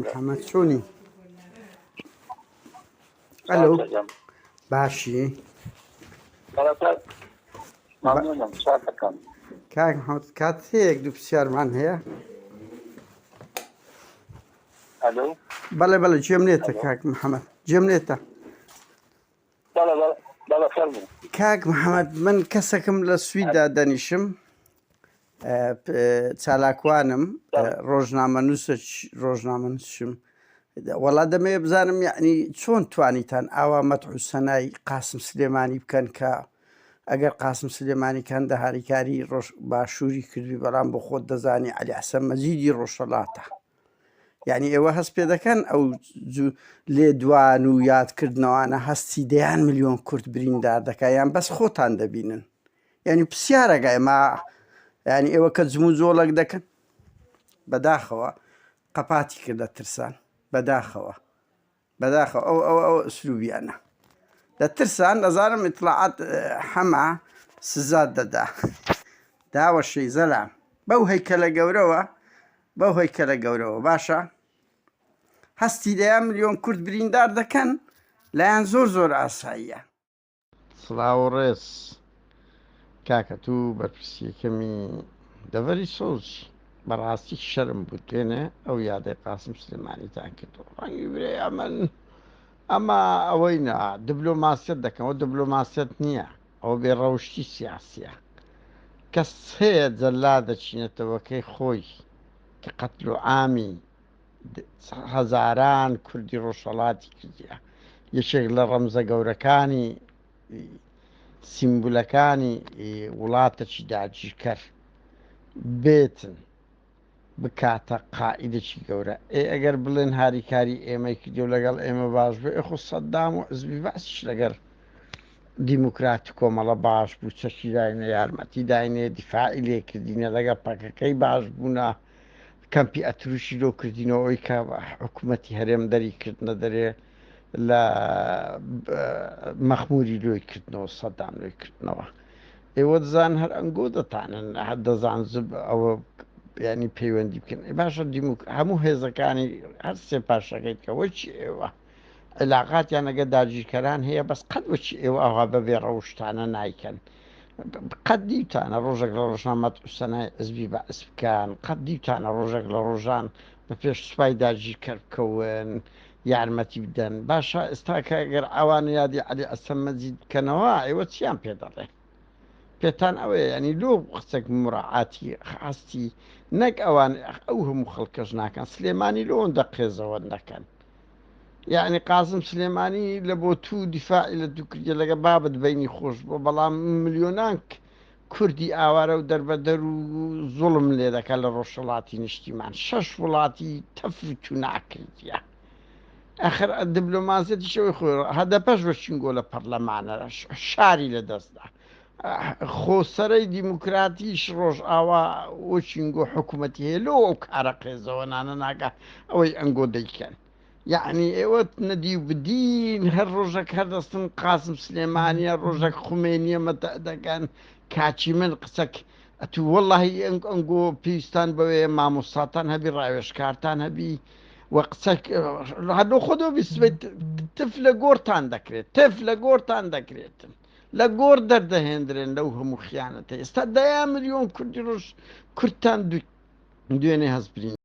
محەممەد چۆنی؟ ئەلو چاکەم باشی بەڕێکەت مەمنونم چاکەکەم کاک محەممەد کات هەیەک دوو پرسیارمان هەیە؟ ئەلو بەڵێ بەڵێ گوێم لێتە کاک محەممەد گوێم لێتە. بەڵێ بەڵێ فەرموو کاک محەممەد من کەسێکم لە سویدا دەنیشم چالاکوانم ڕۆژنامە نووسشم وەڵا دەمێ بزانم یعنی چۆن توانیتان ئاوا مەتحوسەنای قاسم سلێمانی بکەن کە ئەگەر قاسم سلێمانی کەندە هاریکاری باشووری کردوی بەڵام بۆ خۆت دەزانی عەلی حەسەن مەجیدی ڕۆژهەڵاتە، یعنی ئێوە هەست پێ دەکەن ئەو لێدوان و یادکردنەوەوانە هەستی دەیان ملیۆن کورد بریندار دەکات یان بەس خۆتان دەبینن، یعنی پرسیارەکە ئێمە ینی ئێوە کە جمو زۆڵک دەکەن بەداخەوە قەپاتی کردە ترسان بەداخەوە ئەو ئەسلوبیانە لە ترسان دەزانم ئیتلاعات هەما سزات دەدا داوە شەی زەلام بەو هەیکەلە گەورەوە باشە هەستی دەیان ملیۆن کورد بریندار دەکەن لایەن زۆر ئاساییە. سڵاو و ڕێز کاکە تو بەرپرسیەکەمی دەڤەری سۆزی بەڕاستی شەرم بوو دوێنێ ئەو یادەی قاسم سلێمانیتان کردو ڕەنگی برێ ئەمە ئەوەی نا دیبلۆماسیەت دەکەم ئەو دیبلۆماسیەت نییە ئەو بێڕەوشتی سیاسیە کەس هەیە جەلا دەچینێتەوەکەی خۆی کە قەتل و عامی هەزاران کوردی ڕۆژهەڵاتی کردیە یەکێک لە ڕەمزە گەورەکانی سیمبولەکانی وڵاتێکی داگیرکەر بێتن بکاتە قائیدێکی گەورە ئەگەر بڵێن هاریکاری ئێمەی کردی و لەگەڵ ئێمە باش بێ خۆ سەددام و حزبی باسیش لەگەر دیموکراتی کۆمەڵە باش بوو چەکی داینە یارمەتی داینێ دیفاعی لێکردینە لەگەڵ پەکەکەی باش بوونە کەمپی ئەتروشی لۆ کردینەوەی کە حکوومەتی هەرێم دەری کردنە دەرێ لە مەخموری لۆی کردنەوە سەددام لۆی کردنەوە ئێوە دەزان هەر ئەنگۆ دەتانن هەر دەزان ئەوە ینی پەیوەندی بکەن باشە هەموو هێزەکانی هەر سێ پاشەکەیتکەوە چی ئێوە علااقاتیان ئەگە داگیرکەران هەیە بەس قەت وەچی ئێوە ئەوها بەبێ ڕەوشتانە نایکەن قەت دیوتانە ڕۆژێک لە ڕۆژنامە حوسەنای حزبی بەعس بکەن قەت دیوتانە ڕۆژێک لە ڕۆژان بە پێش سوپای داگیرکەر بکەون یارمەتی بدەن باشە ئێستاکە ئەگەر ئەوانە یادی عەلی حەسەن مەجید بکەنەوە ئێوە چیان پێ دەڵێ پێتان ئەوەیە ینی لۆ قسەك مڕعاتی هەستی نەک ئەوان ئەو هەموو خەڵکەش ناکەن سلێمانی لۆندە قێزەوە نەکەن یعنی قاسم سلێمانی لە بۆ تو دیفاعی لە دووکردە لەگە بابت بینی خۆش بۆ بەڵام ملیۆنان کوردی ئاوارە و دەربەدەر و زوڵم لێ دەکات لە ڕۆژهەڵاتی نیشتیمان 6 وڵاتی تەفت و ناکردیە ئەخر دیبلۆماسیەتیشەوەی خۆ هەدەپەش بە چینگۆ لە پەرلەمانە شاری لە دەستدا خۆسەرەی دیموکراتیش ڕۆژ ئاوا وەچینگۆ حکوومەتی هەیە لۆ ئەو کارە قێزەوەنانە ناکە ئەوەی ئەنگۆ دەیکەن یعنی ئێوە نەدی و بدین هەر ڕۆژێک هەردەستن قاسم سلێمانیە ڕۆژێک خومێنیە مەتە دەکەن کاچی من قسەک ئەتو وەڵڵاهی ئەنگۆ پێویستان بەوەیە مامۆستاتان هەبی ڕاوێژکارتان هەبی وە قسەک هەردوو خۆدەوە بیسبێت تف لە گۆرتان دەکرێت تف لە گۆرتان دەکرێتن لە گۆر دەردەهێنرێن لەو هەموو خیانەتە ئێستا 10 ملیۆن کوردی ڕۆژ کورتان دوێنێ هەست برین